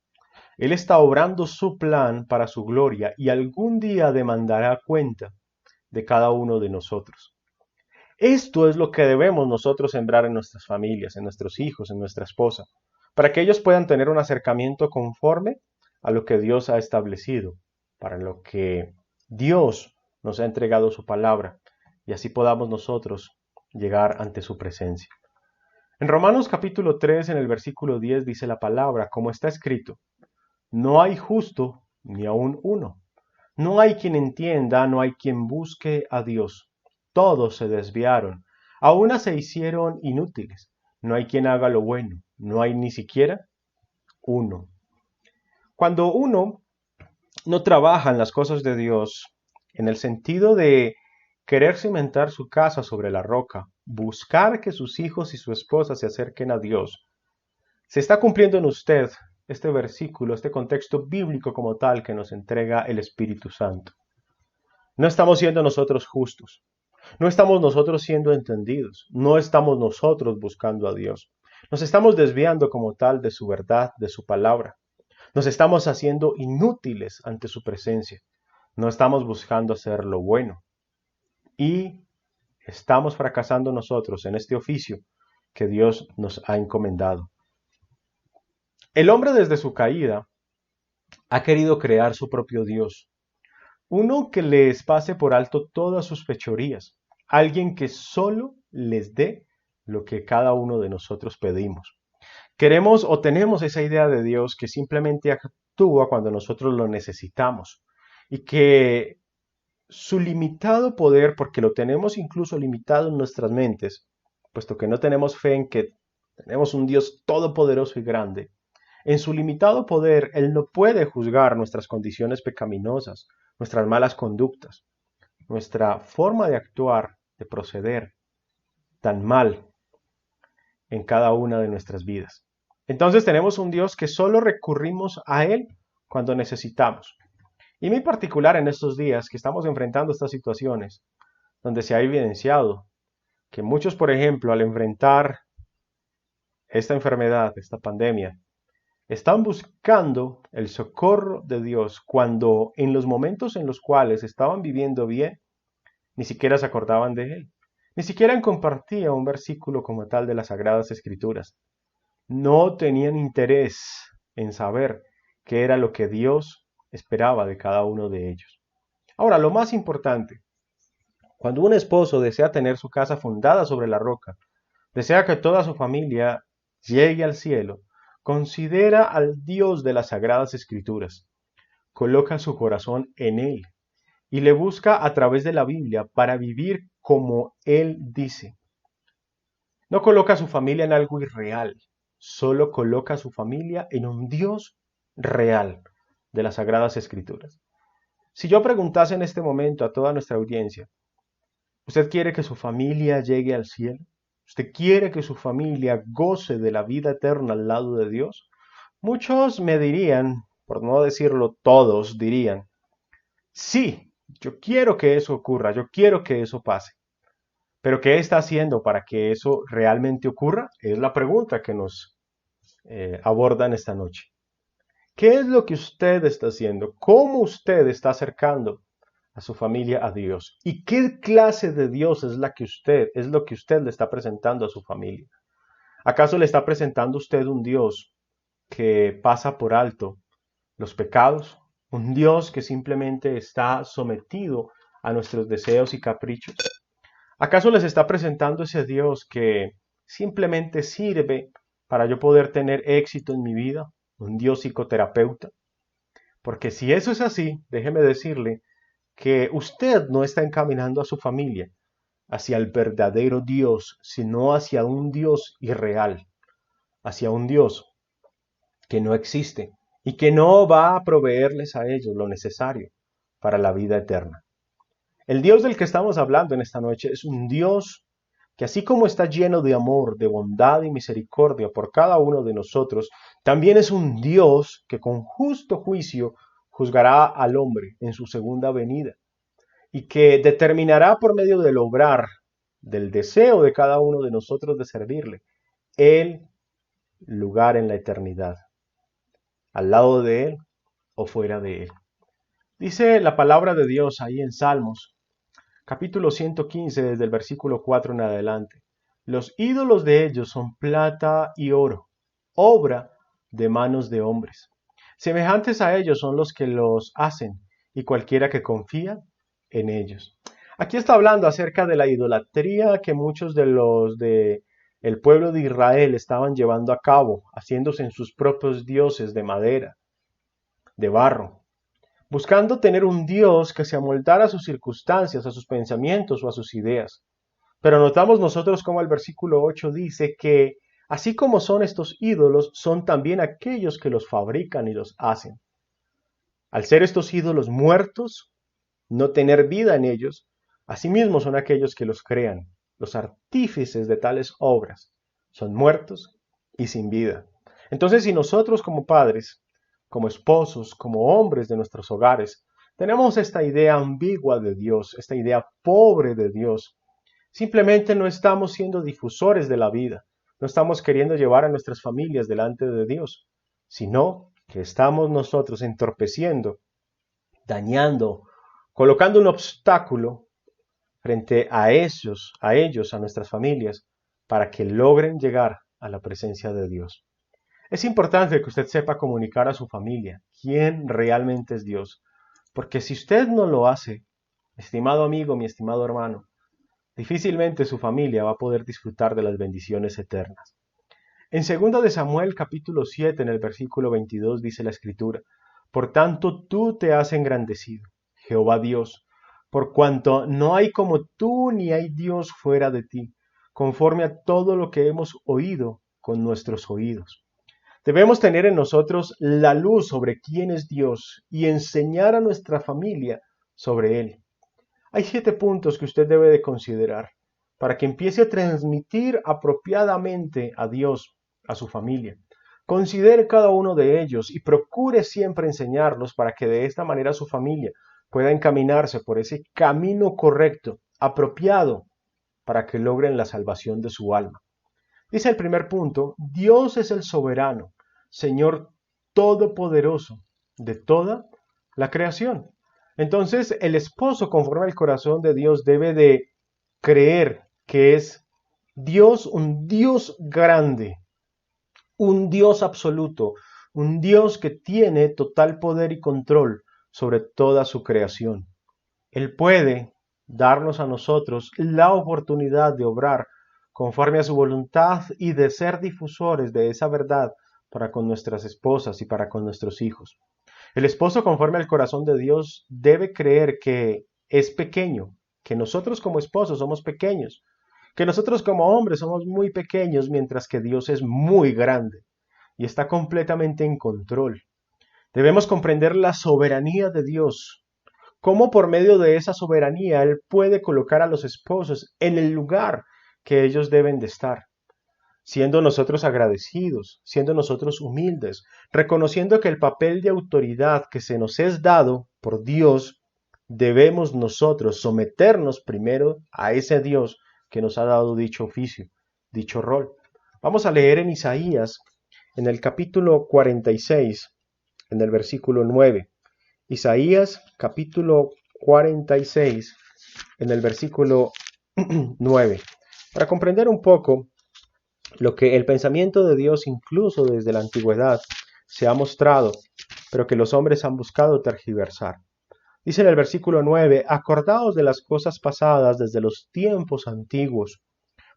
Él está obrando su plan para su gloria y algún día demandará cuenta de cada uno de nosotros. Esto es lo que debemos nosotros sembrar en nuestras familias, en nuestros hijos, en nuestra esposa, para que ellos puedan tener un acercamiento conforme a lo que Dios ha establecido, para lo que Dios nos ha entregado su palabra, y así podamos nosotros llegar ante su presencia. En Romanos capítulo 3, en el versículo 10, dice la palabra, como está escrito, no hay justo ni aun uno. No hay quien entienda, no hay quien busque a Dios. Todos se desviaron, a una se hicieron inútiles. No hay quien haga lo bueno, no hay ni siquiera uno. Cuando uno no trabaja en las cosas de Dios, en el sentido de querer cimentar su casa sobre la roca, buscar que sus hijos y su esposa se acerquen a Dios, se está cumpliendo en usted este versículo, este contexto bíblico como tal que nos entrega el Espíritu Santo. No estamos siendo nosotros justos. No estamos nosotros siendo entendidos, no estamos nosotros buscando a Dios. Nos estamos desviando como tal de su verdad, de su palabra. Nos estamos haciendo inútiles ante su presencia. No estamos buscando hacer lo bueno. Y estamos fracasando nosotros en este oficio que Dios nos ha encomendado. El hombre desde su caída ha querido crear su propio Dios. Uno que les pase por alto todas sus fechorías. Alguien que solo les dé lo que cada uno de nosotros pedimos. Queremos o tenemos esa idea de Dios que simplemente actúa cuando nosotros lo necesitamos y que su limitado poder, porque lo tenemos incluso limitado en nuestras mentes, puesto que no tenemos fe en que tenemos un Dios todopoderoso y grande, en su limitado poder Él no puede juzgar nuestras condiciones pecaminosas, nuestras malas conductas, nuestra forma de actuar, de proceder tan mal en cada una de nuestras vidas. Entonces tenemos un Dios que solo recurrimos a Él cuando necesitamos. Y muy particular en estos días que estamos enfrentando estas situaciones, donde se ha evidenciado que muchos, por ejemplo, al enfrentar esta enfermedad, esta pandemia, están buscando el socorro de Dios cuando en los momentos en los cuales estaban viviendo bien, ni siquiera se acordaban de Él. Ni siquiera compartían un versículo como tal de las Sagradas Escrituras. No tenían interés en saber qué era lo que Dios esperaba de cada uno de ellos. Ahora, lo más importante, cuando un esposo desea tener su casa fundada sobre la roca, desea que toda su familia llegue al cielo, considera al Dios de las Sagradas Escrituras, coloca su corazón en Él y le busca a través de la Biblia para vivir como Él dice. No coloca a su familia en algo irreal, solo coloca a su familia en un Dios real de las Sagradas Escrituras. Si yo preguntase en este momento a toda nuestra audiencia, ¿usted quiere que su familia llegue al cielo? ¿Usted quiere que su familia goce de la vida eterna al lado de Dios? Muchos me dirían, por no decirlo todos, dirían, sí, yo quiero que eso ocurra, yo quiero que eso pase. Pero ¿qué está haciendo para que eso realmente ocurra? Es la pregunta que nos abordan esta noche. ¿Qué es lo que usted está haciendo? ¿Cómo usted está acercando a su familia a Dios? ¿Y qué clase de Dios es lo que usted le está presentando a su familia? ¿Acaso le está presentando usted un Dios que pasa por alto los pecados? ¿Un Dios que simplemente está sometido a nuestros deseos y caprichos? ¿Acaso les está presentando ese Dios que simplemente sirve para yo poder tener éxito en mi vida? ¿Un Dios psicoterapeuta? Porque si eso es así, déjeme decirle que usted no está encaminando a su familia hacia el verdadero Dios, sino hacia un Dios irreal, hacia un Dios que no existe y que no va a proveerles a ellos lo necesario para la vida eterna. El Dios del que estamos hablando en esta noche es un Dios que así como está lleno de amor, de bondad y misericordia por cada uno de nosotros, también es un Dios que con justo juicio juzgará al hombre en su segunda venida y que determinará por medio del obrar, del deseo de cada uno de nosotros de servirle, el lugar en la eternidad, al lado de él o fuera de él. Dice la palabra de Dios ahí en Salmos, capítulo 115, desde el versículo 4 en adelante. Los ídolos de ellos son plata y oro, obra de manos de hombres. Semejantes a ellos son los que los hacen, y cualquiera que confía en ellos. Aquí está hablando acerca de la idolatría que muchos de los de el pueblo de Israel estaban llevando a cabo, haciéndose en sus propios dioses de madera, de barro, buscando tener un Dios que se amoldara a sus circunstancias, a sus pensamientos o a sus ideas. Pero notamos nosotros como el versículo 8 dice que así como son estos ídolos, son también aquellos que los fabrican y los hacen. Al ser estos ídolos muertos, no tener vida en ellos, asimismo son aquellos que los crean. Los artífices de tales obras son muertos y sin vida. Entonces, si nosotros como padres, como esposos, como hombres de nuestros hogares, tenemos esta idea ambigua de Dios, esta idea pobre de Dios, simplemente no estamos siendo difusores de la vida, no estamos queriendo llevar a nuestras familias delante de Dios, sino que estamos nosotros entorpeciendo, dañando, colocando un obstáculo frente a ellos, a nuestras familias, para que logren llegar a la presencia de Dios. Es importante que usted sepa comunicar a su familia quién realmente es Dios, porque si usted no lo hace, estimado amigo, mi estimado hermano, difícilmente su familia va a poder disfrutar de las bendiciones eternas. En 2 de Samuel capítulo 7, en el versículo 22, dice la Escritura, por tanto tú te has engrandecido, Jehová Dios, por cuanto no hay como tú ni hay Dios fuera de ti, conforme a todo lo que hemos oído con nuestros oídos. Debemos tener en nosotros la luz sobre quién es Dios y enseñar a nuestra familia sobre Él. Hay 7 puntos que usted debe de considerar para que empiece a transmitir apropiadamente a Dios a su familia. Considere cada uno de ellos y procure siempre enseñarlos para que de esta manera su familia pueda encaminarse por ese camino correcto, apropiado, para que logren la salvación de su alma. Dice el primer punto, Dios es el soberano, Señor todopoderoso de toda la creación. Entonces, el esposo, conforme al corazón de Dios, debe de creer que es Dios, un Dios grande, un Dios absoluto, un Dios que tiene total poder y control sobre toda su creación. Él puede darnos a nosotros la oportunidad de obrar conforme a su voluntad y de ser difusores de esa verdad para con nuestras esposas y para con nuestros hijos. El esposo, conforme al corazón de Dios, debe creer que es pequeño, que nosotros como esposos somos pequeños, que nosotros como hombres somos muy pequeños, mientras que Dios es muy grande y está completamente en control. Debemos comprender la soberanía de Dios, cómo por medio de esa soberanía Él puede colocar a los esposos en el lugar que ellos deben de estar, siendo nosotros agradecidos, siendo nosotros humildes, reconociendo que el papel de autoridad que se nos es dado por Dios, debemos nosotros someternos primero a ese Dios que nos ha dado dicho oficio, dicho rol. Vamos a leer en Isaías, en el capítulo 46, en el versículo 9. Isaías capítulo 46, en el versículo 9. Para comprender un poco lo que el pensamiento de Dios incluso desde la antigüedad se ha mostrado, pero que los hombres han buscado tergiversar. Dice en el versículo 9, acordaos de las cosas pasadas desde los tiempos antiguos,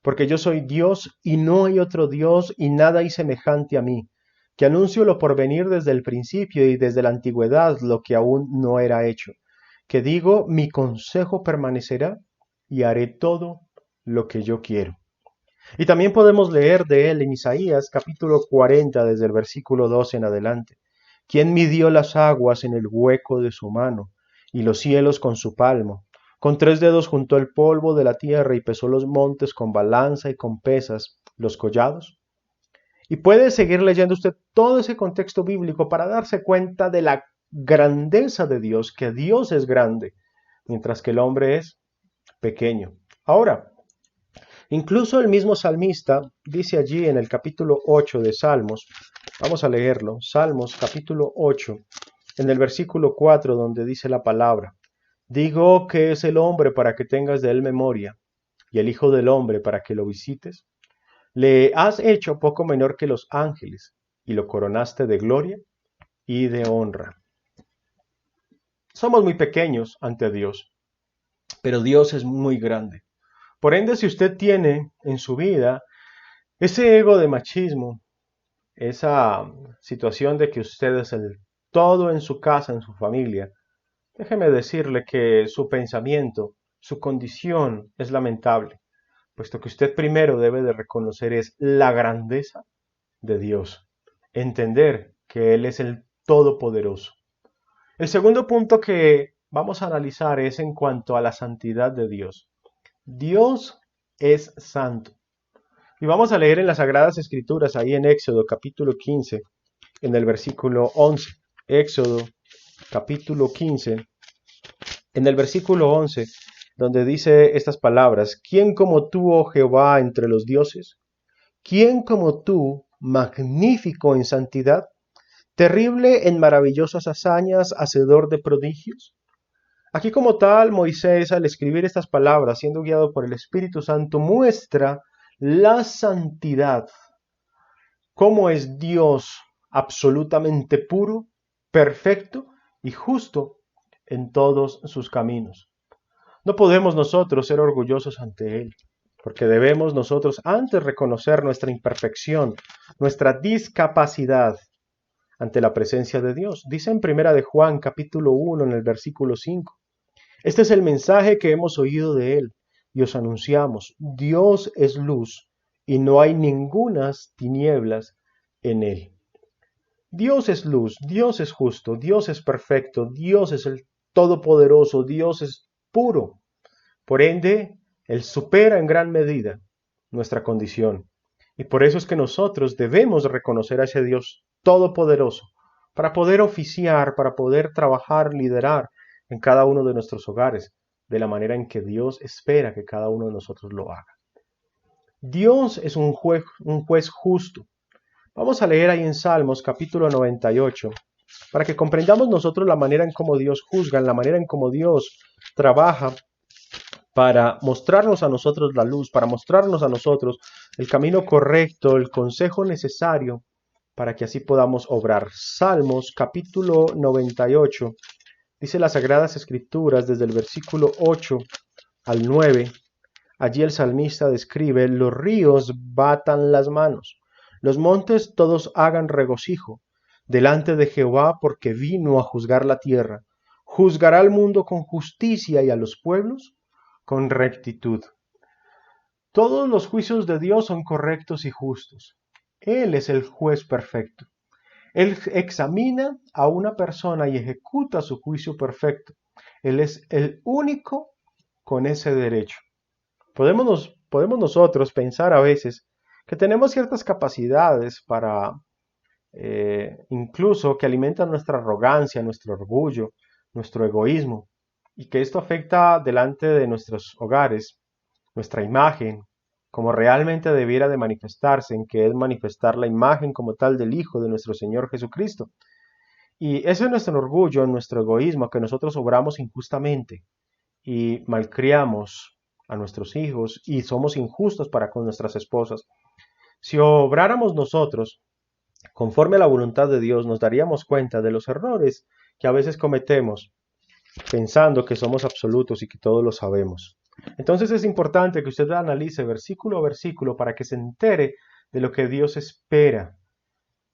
porque yo soy Dios y no hay otro Dios y nada hay semejante a mí, que anuncio lo por venir desde el principio y desde la antigüedad lo que aún no era hecho, que digo, mi consejo permanecerá y haré todo lo que yo quiero. Y también podemos leer de él en Isaías capítulo 40 desde el versículo 12 en adelante. ¿Quién midió las aguas en el hueco de su mano y los cielos con su palmo? Con 3 dedos juntó el polvo de la tierra y pesó los montes con balanza y con pesas, los collados. Y puede seguir leyendo usted todo ese contexto bíblico para darse cuenta de la grandeza de Dios, que Dios es grande, mientras que el hombre es pequeño. Ahora, incluso el mismo salmista dice allí en el capítulo 8 de Salmos, vamos a leerlo, Salmos capítulo 8, en el versículo 4, donde dice la palabra, digo que es el hombre para que tengas de él memoria, y el hijo del hombre para que lo visites. Le has hecho poco menor que los ángeles, y lo coronaste de gloria y de honra. Somos muy pequeños ante Dios, pero Dios es muy grande. Por ende, si usted tiene en su vida ese ego de machismo, esa situación de que usted es el todo en su casa, en su familia, déjeme decirle que su pensamiento, su condición es lamentable, puesto que usted primero debe de reconocer es la grandeza de Dios, entender que Él es el Todopoderoso. El segundo punto que vamos a analizar es en cuanto a la santidad de Dios. Dios es santo. Y vamos a leer en las Sagradas Escrituras, ahí en Éxodo capítulo 15, en el versículo 11. Éxodo capítulo 15, en el versículo 11, donde dice estas palabras, ¿quién como tú, oh Jehová, entre los dioses? ¿Quién como tú, magnífico en santidad, terrible en maravillosas hazañas, hacedor de prodigios? Aquí como tal, Moisés, al escribir estas palabras, siendo guiado por el Espíritu Santo, muestra la santidad. ¿Cómo es Dios absolutamente puro, perfecto y justo en todos sus caminos? No podemos nosotros ser orgullosos ante Él, porque debemos nosotros antes reconocer nuestra imperfección, nuestra discapacidad ante la presencia de Dios. Dice en 1 de Juan capítulo 1 en el versículo 5. Este es el mensaje que hemos oído de Él y os anunciamos. Dios es luz y no hay ningunas tinieblas en Él. Dios es luz, Dios es justo, Dios es perfecto, Dios es el Todopoderoso, Dios es puro. Por ende, Él supera en gran medida nuestra condición. Y por eso es que nosotros debemos reconocer a ese Dios Todopoderoso para poder oficiar, para poder trabajar, liderar en cada uno de nuestros hogares, de la manera en que Dios espera que cada uno de nosotros lo haga. Dios es un juez justo. Vamos a leer ahí en Salmos capítulo 98, para que comprendamos nosotros la manera en cómo Dios juzga, la manera en cómo Dios trabaja para mostrarnos a nosotros la luz, para mostrarnos a nosotros el camino correcto, el consejo necesario, para que así podamos obrar. Salmos capítulo 98. Dice las Sagradas Escrituras desde el versículo 8 al 9, allí el salmista describe, los ríos batan las manos, los montes todos hagan regocijo, delante de Jehová porque vino a juzgar la tierra, juzgará al mundo con justicia y a los pueblos con rectitud. Todos los juicios de Dios son correctos y justos. Él es el juez perfecto. Él examina a una persona y ejecuta su juicio perfecto. Él es el único con ese derecho. Podemos nosotros pensar a veces que tenemos ciertas capacidades para, incluso que alimentan nuestra arrogancia, nuestro orgullo, nuestro egoísmo, y que esto afecta delante de nuestros hogares, nuestra imagen, como realmente debiera de manifestarse, en que es manifestar la imagen como tal del Hijo de nuestro Señor Jesucristo. Y ese es nuestro orgullo, nuestro egoísmo, que nosotros obramos injustamente y malcriamos a nuestros hijos y somos injustos para con nuestras esposas. Si obráramos nosotros conforme a la voluntad de Dios, nos daríamos cuenta de los errores que a veces cometemos pensando que somos absolutos y que todo lo sabemos. Entonces es importante que usted analice versículo a versículo para que se entere de lo que Dios espera,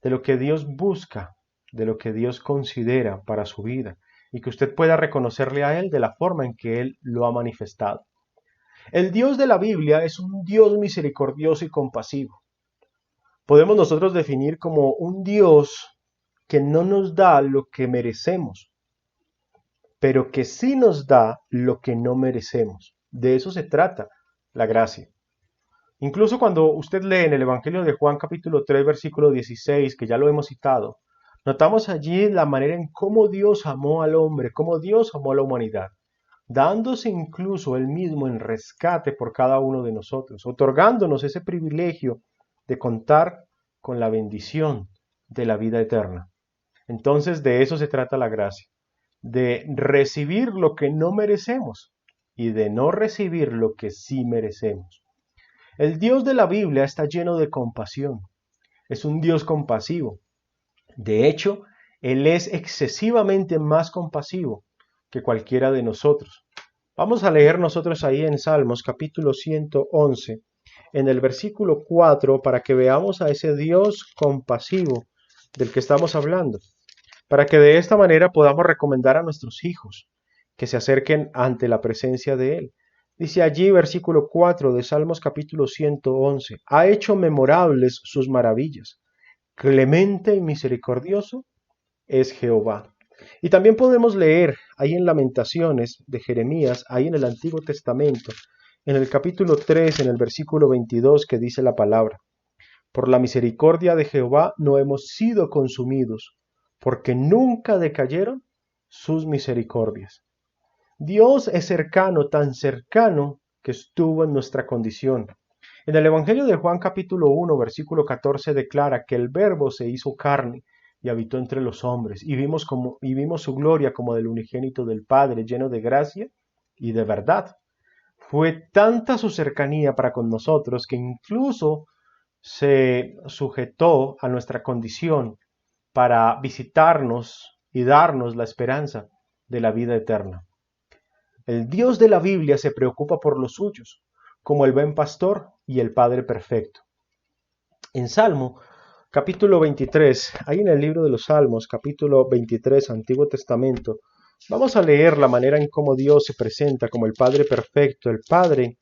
de lo que Dios busca, de lo que Dios considera para su vida y que usted pueda reconocerle a Él de la forma en que Él lo ha manifestado. El Dios de la Biblia es un Dios misericordioso y compasivo. Podemos nosotros definir como un Dios que no nos da lo que merecemos, pero que sí nos da lo que no merecemos. De eso se trata la gracia. Incluso cuando usted lee en el Evangelio de Juan capítulo 3 versículo 16, que ya lo hemos citado, notamos allí la manera en cómo Dios amó al hombre, cómo Dios amó a la humanidad, dándose incluso Él mismo en rescate por cada uno de nosotros, otorgándonos ese privilegio de contar con la bendición de la vida eterna. Entonces de eso se trata la gracia, de recibir lo que no merecemos y de no recibir lo que sí merecemos. El Dios de la Biblia está lleno de compasión, es un Dios compasivo. De hecho, Él es excesivamente más compasivo que cualquiera de nosotros. Vamos a leer nosotros ahí en Salmos capítulo 111, en el versículo 4, para que veamos a ese Dios compasivo del que estamos hablando, para que de esta manera podamos recomendar a nuestros hijos que se acerquen ante la presencia de Él. Dice allí, versículo 4 de Salmos capítulo 111, ha hecho memorables sus maravillas. Clemente y misericordioso es Jehová. Y también podemos leer ahí en Lamentaciones de Jeremías, ahí en el Antiguo Testamento, en el capítulo 3, en el versículo 22, que dice la palabra: por la misericordia de Jehová no hemos sido consumidos, porque nunca decayeron sus misericordias. Dios es cercano, tan cercano que estuvo en nuestra condición. En el Evangelio de Juan capítulo 1, versículo 14 declara que el Verbo se hizo carne y habitó entre los hombres, y vimos su gloria como del unigénito del Padre, lleno de gracia y de verdad. Fue tanta su cercanía para con nosotros que incluso se sujetó a nuestra condición para visitarnos y darnos la esperanza de la vida eterna. El Dios de la Biblia se preocupa por los suyos, como el buen pastor y el Padre perfecto. En Salmo, capítulo 23, ahí en el libro de los Salmos, capítulo 23, Antiguo Testamento, vamos a leer la manera en cómo Dios se presenta como el Padre perfecto, el Padre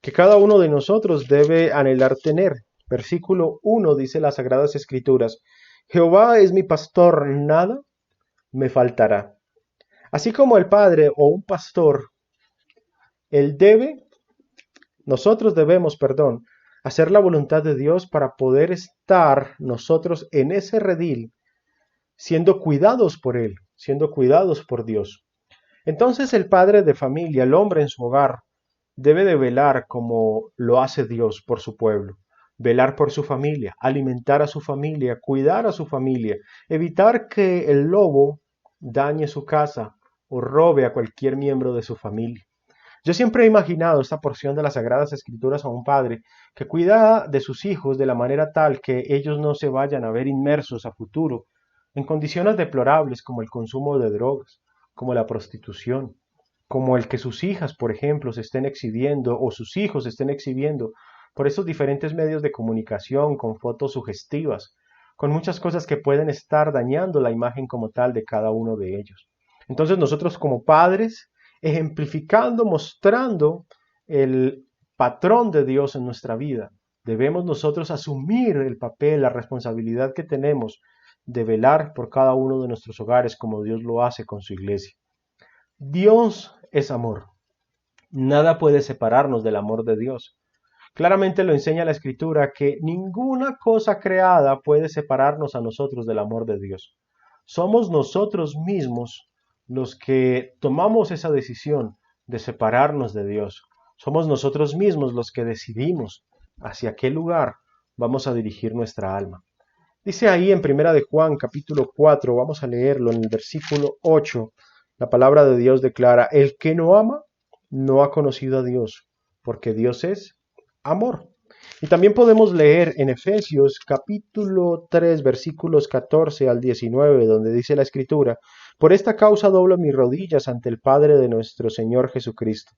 que cada uno de nosotros debe anhelar tener. Versículo 1 dice las Sagradas Escrituras: Jehová es mi pastor, nada me faltará. Así como el padre o un pastor, nosotros debemos, hacer la voluntad de Dios para poder estar nosotros en ese redil, siendo cuidados por Él, siendo cuidados por Dios. Entonces el padre de familia, el hombre en su hogar, debe de velar como lo hace Dios por su pueblo. Velar por su familia, alimentar a su familia, cuidar a su familia, evitar que el lobo dañe su casa o robe a cualquier miembro de su familia. Yo siempre he imaginado esta porción de las Sagradas Escrituras a un padre que cuida de sus hijos de la manera tal que ellos no se vayan a ver inmersos a futuro en condiciones deplorables como el consumo de drogas, como la prostitución, como el que sus hijas, por ejemplo, se estén exhibiendo o sus hijos se estén exhibiendo por estos diferentes medios de comunicación con fotos sugestivas, con muchas cosas que pueden estar dañando la imagen como tal de cada uno de ellos. Entonces nosotros como padres, ejemplificando, mostrando el patrón de Dios en nuestra vida, debemos nosotros asumir el papel, la responsabilidad que tenemos de velar por cada uno de nuestros hogares como Dios lo hace con su iglesia. Dios es amor. Nada puede separarnos del amor de Dios. Claramente lo enseña la Escritura que ninguna cosa creada puede separarnos a nosotros del amor de Dios. Somos nosotros mismos los que tomamos esa decisión de separarnos de Dios. Somos nosotros mismos los que decidimos hacia qué lugar vamos a dirigir nuestra alma. Dice ahí en Primera de Juan, capítulo 4, vamos a leerlo en el versículo 8, la palabra de Dios declara: el que no ama, no ha conocido a Dios, porque Dios es amor. Y también podemos leer en Efesios capítulo 3, versículos 14 al 19, donde dice la Escritura: por esta causa doblo mis rodillas ante el Padre de nuestro Señor Jesucristo,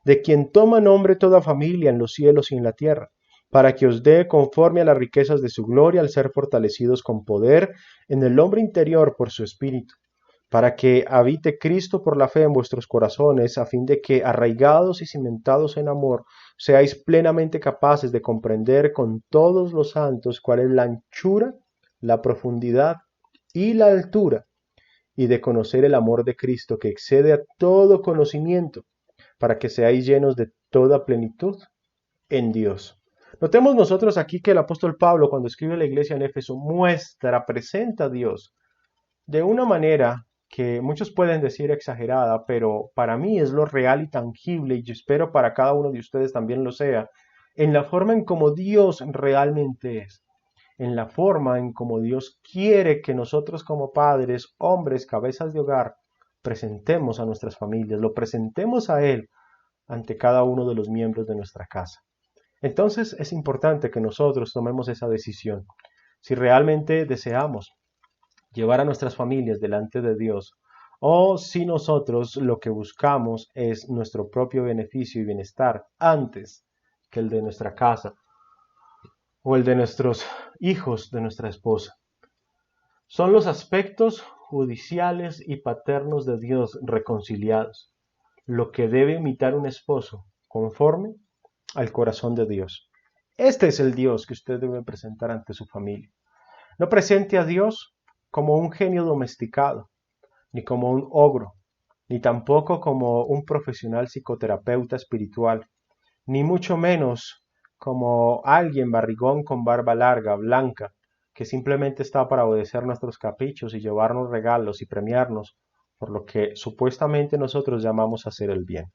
de quien toma nombre toda familia en los cielos y en la tierra, para que os dé conforme a las riquezas de su gloria al ser fortalecidos con poder en el hombre interior por su Espíritu, para que habite Cristo por la fe en vuestros corazones, a fin de que, arraigados y cimentados en amor, seáis plenamente capaces de comprender con todos los santos cuál es la anchura, la profundidad y la altura, y de conocer el amor de Cristo que excede a todo conocimiento, para que seáis llenos de toda plenitud en Dios. Notemos nosotros aquí que el apóstol Pablo, cuando escribe a la iglesia en Éfeso, presenta a Dios de una manera que muchos pueden decir exagerada, pero para mí es lo real y tangible, y yo espero para cada uno de ustedes también lo sea, en la forma en como Dios realmente es, en la forma en como Dios quiere que nosotros como padres, hombres, cabezas de hogar, presentemos a nuestras familias, lo presentemos a Él ante cada uno de los miembros de nuestra casa. Entonces es importante que nosotros tomemos esa decisión. Si realmente deseamos llevar a nuestras familias delante de Dios, o si nosotros lo que buscamos es nuestro propio beneficio y bienestar antes que el de nuestra casa o el de nuestros hijos, de nuestra esposa. Son los aspectos judiciales y paternos de Dios reconciliados, lo que debe imitar un esposo conforme al corazón de Dios. Este es el Dios que usted debe presentar ante su familia. No presente a Dios como un genio domesticado, ni como un ogro, ni tampoco como un profesional psicoterapeuta espiritual, ni mucho menos como alguien barrigón con barba larga, blanca, que simplemente está para obedecer nuestros caprichos y llevarnos regalos y premiarnos por lo que supuestamente nosotros llamamos hacer el bien.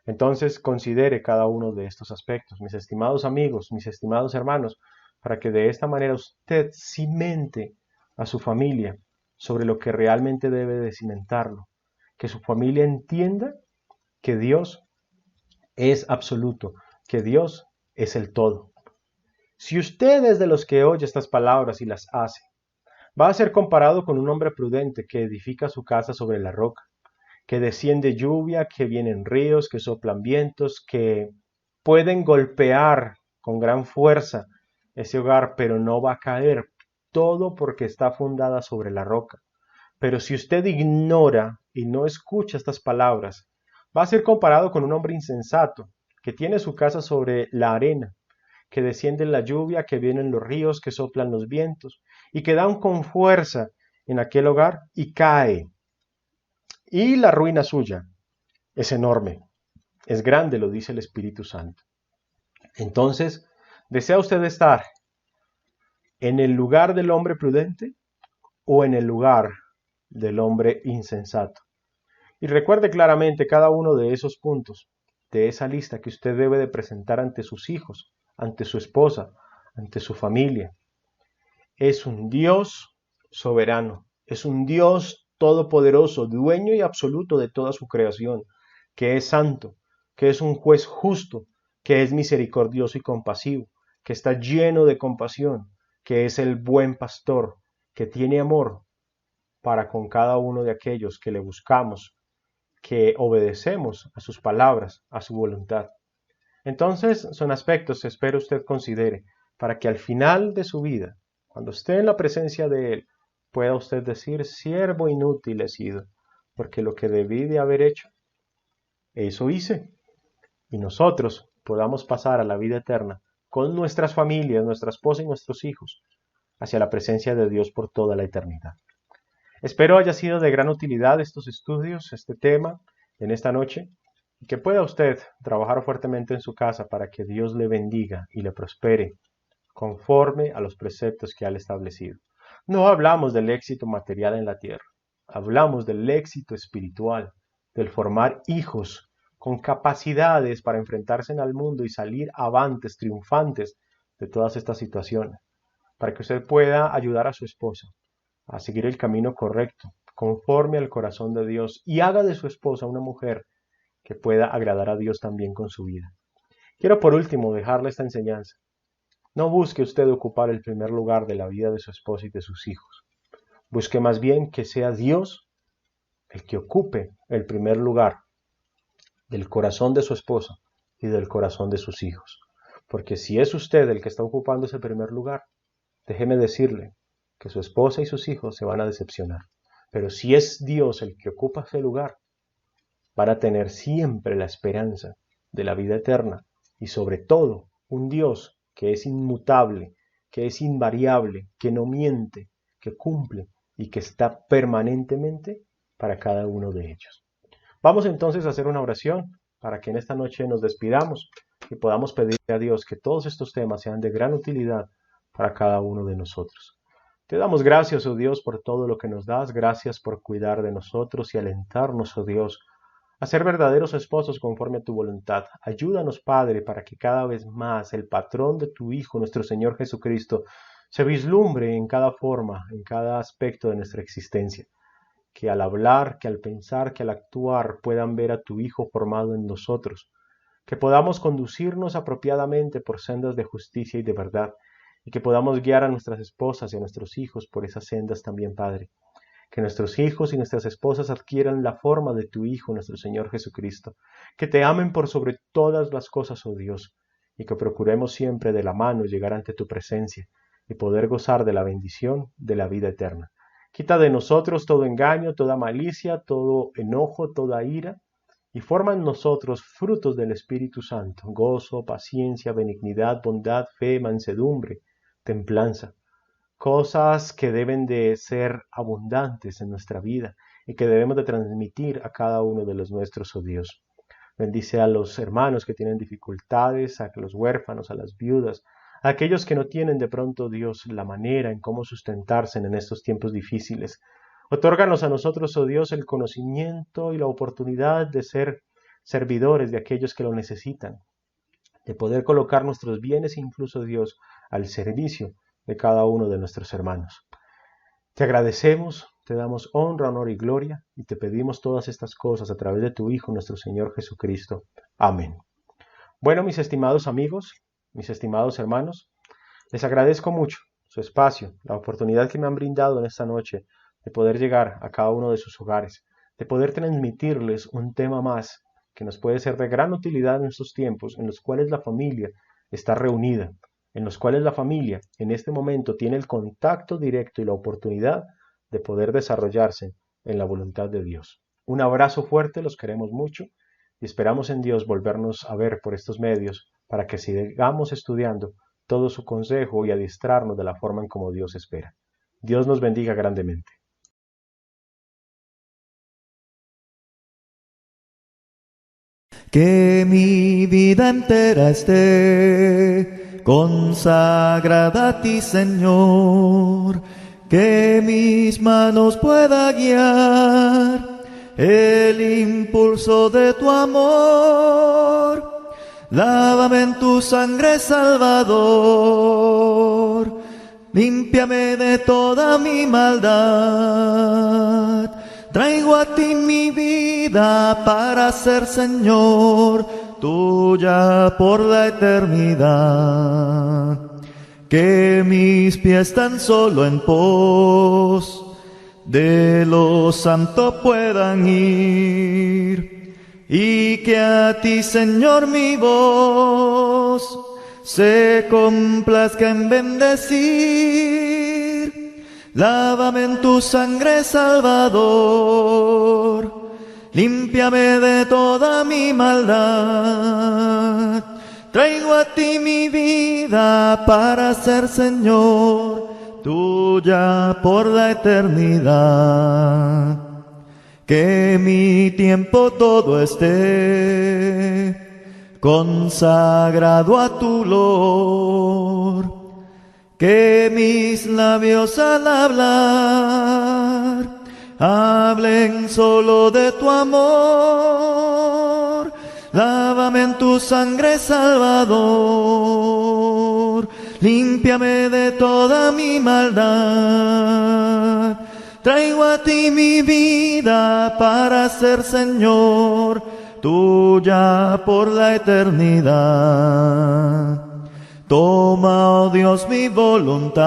Entonces considere cada uno de estos aspectos, mis estimados amigos, mis estimados hermanos, para que de esta manera usted cimente a su familia sobre lo que realmente debe de cimentarlo, que su familia entienda que Dios es absoluto, que Dios es el todo. Si usted es de los que oye estas palabras y las hace, va a ser comparado con un hombre prudente que edifica su casa sobre la roca, que desciende lluvia, que vienen ríos, que soplan vientos, que pueden golpear con gran fuerza ese hogar, pero no va a caer, todo porque está fundada sobre la roca. Pero si usted ignora y no escucha estas palabras, va a ser comparado con un hombre insensato, que tiene su casa sobre la arena, que desciende la lluvia, que vienen los ríos, que soplan los vientos, y que dan con fuerza en aquel hogar y cae. Y la ruina suya es enorme, es grande, lo dice el Espíritu Santo. Entonces, ¿desea usted estar en el lugar del hombre prudente o en el lugar del hombre insensato? Y recuerde claramente cada uno de esos puntos, de esa lista que usted debe de presentar ante sus hijos, ante su esposa, ante su familia. Es un Dios soberano, es un Dios todopoderoso, dueño y absoluto de toda su creación, que es santo, que es un juez justo, que es misericordioso y compasivo, que está lleno de compasión, que es el buen pastor, que tiene amor para con cada uno de aquellos que le buscamos, que obedecemos a sus palabras, a su voluntad. Entonces, son aspectos que espero usted considere para que al final de su vida, cuando esté en la presencia de Él, pueda usted decir: siervo inútil he sido, porque lo que debí de haber hecho, eso hice. Y nosotros podamos pasar a la vida eterna con nuestras familias, nuestra esposa y nuestros hijos, hacia la presencia de Dios por toda la eternidad. Espero haya sido de gran utilidad estos estudios, este tema, en esta noche, y que pueda usted trabajar fuertemente en su casa para que Dios le bendiga y le prospere conforme a los preceptos que ha establecido. No hablamos del éxito material en la tierra, hablamos del éxito espiritual, del formar hijos con capacidades para enfrentarse al mundo y salir avantes, triunfantes de todas estas situaciones, para que usted pueda ayudar a su esposa a seguir el camino correcto, conforme al corazón de Dios, y haga de su esposa una mujer que pueda agradar a Dios también con su vida. Quiero por último dejarle esta enseñanza. No busque usted ocupar el primer lugar de la vida de su esposa y de sus hijos. Busque más bien que sea Dios el que ocupe el primer lugar del corazón de su esposa y del corazón de sus hijos. Porque si es usted el que está ocupando ese primer lugar, déjeme decirle que su esposa y sus hijos se van a decepcionar. Pero si es Dios el que ocupa ese lugar, van a tener siempre la esperanza de la vida eterna y sobre todo un Dios que es inmutable, que es invariable, que no miente, que cumple y que está permanentemente para cada uno de ellos. Vamos entonces a hacer una oración para que en esta noche nos despidamos y podamos pedirle a Dios que todos estos temas sean de gran utilidad para cada uno de nosotros. Te damos gracias, oh Dios, por todo lo que nos das. Gracias por cuidar de nosotros y alentarnos, oh Dios, a ser verdaderos esposos conforme a tu voluntad. Ayúdanos, Padre, para que cada vez más el patrón de tu Hijo, nuestro Señor Jesucristo, se vislumbre en cada forma, en cada aspecto de nuestra existencia. Que al hablar, que al pensar, que al actuar puedan ver a tu Hijo formado en nosotros. Que podamos conducirnos apropiadamente por sendas de justicia y de verdad. Y que podamos guiar a nuestras esposas y a nuestros hijos por esas sendas también, Padre. Que nuestros hijos y nuestras esposas adquieran la forma de tu Hijo, nuestro Señor Jesucristo. Que te amen por sobre todas las cosas, oh Dios, y que procuremos siempre de la mano llegar ante tu presencia y poder gozar de la bendición de la vida eterna. Quita de nosotros todo engaño, toda malicia, todo enojo, toda ira, y forma en nosotros frutos del Espíritu Santo: gozo, paciencia, benignidad, bondad, fe, mansedumbre, templanza. Cosas que deben de ser abundantes en nuestra vida y que debemos de transmitir a cada uno de los nuestros, oh Dios. Bendice a los hermanos que tienen dificultades, a los huérfanos, a las viudas, a aquellos que no tienen de pronto, Dios, la manera en cómo sustentarse en estos tiempos difíciles. Otórganos a nosotros, oh Dios, el conocimiento y la oportunidad de ser servidores de aquellos que lo necesitan, de poder colocar nuestros bienes, incluso, Dios, al servicio de cada uno de nuestros hermanos. Te agradecemos, te damos honra, honor y gloria, y te pedimos todas estas cosas a través de tu Hijo, nuestro Señor Jesucristo. Amén. Bueno, mis estimados amigos, mis estimados hermanos, les agradezco mucho su espacio, la oportunidad que me han brindado en esta noche de poder llegar a cada uno de sus hogares, de poder transmitirles un tema más que nos puede ser de gran utilidad en estos tiempos en los cuales la familia está reunida, en los cuales la familia en este momento tiene el contacto directo y la oportunidad de poder desarrollarse en la voluntad de Dios. Un abrazo fuerte, los queremos mucho y esperamos en Dios volvernos a ver por estos medios para que sigamos estudiando todo su consejo y adiestrarnos de la forma en como Dios espera. Dios nos bendiga grandemente. Que mi vida entera esté consagrada a ti, Señor, que mis manos pueda guiar el impulso de tu amor. Lávame en tu sangre, Salvador, límpiame de toda mi maldad. Traigo a ti mi vida para ser, Señor, tuya por la eternidad. Que mis pies tan solo en pos de lo santo puedan ir, y que a ti, Señor, mi voz se complazca en bendecir. Lávame en tu sangre, Salvador, límpiame de toda mi maldad. Traigo a ti mi vida para ser, Señor, tuya por la eternidad. Que mi tiempo todo esté consagrado a tu olor. Que mis labios al hablar hablen solo de tu amor. Lávame en tu sangre, Salvador, límpiame de toda mi maldad. Traigo a ti mi vida para ser Señor, tuya por la eternidad. Toma, oh Dios, mi voluntad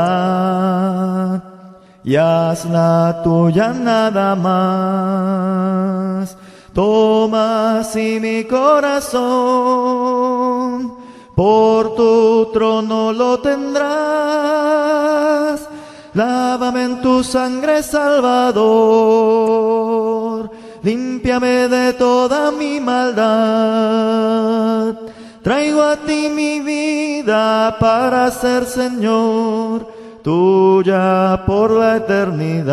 y hazla tuya nada más. Toma así mi corazón, por tu trono lo tendrás. Lávame en tu sangre, Salvador, límpiame de toda mi maldad. Traigo a ti mi vida para ser Señor, tuya por la eternidad.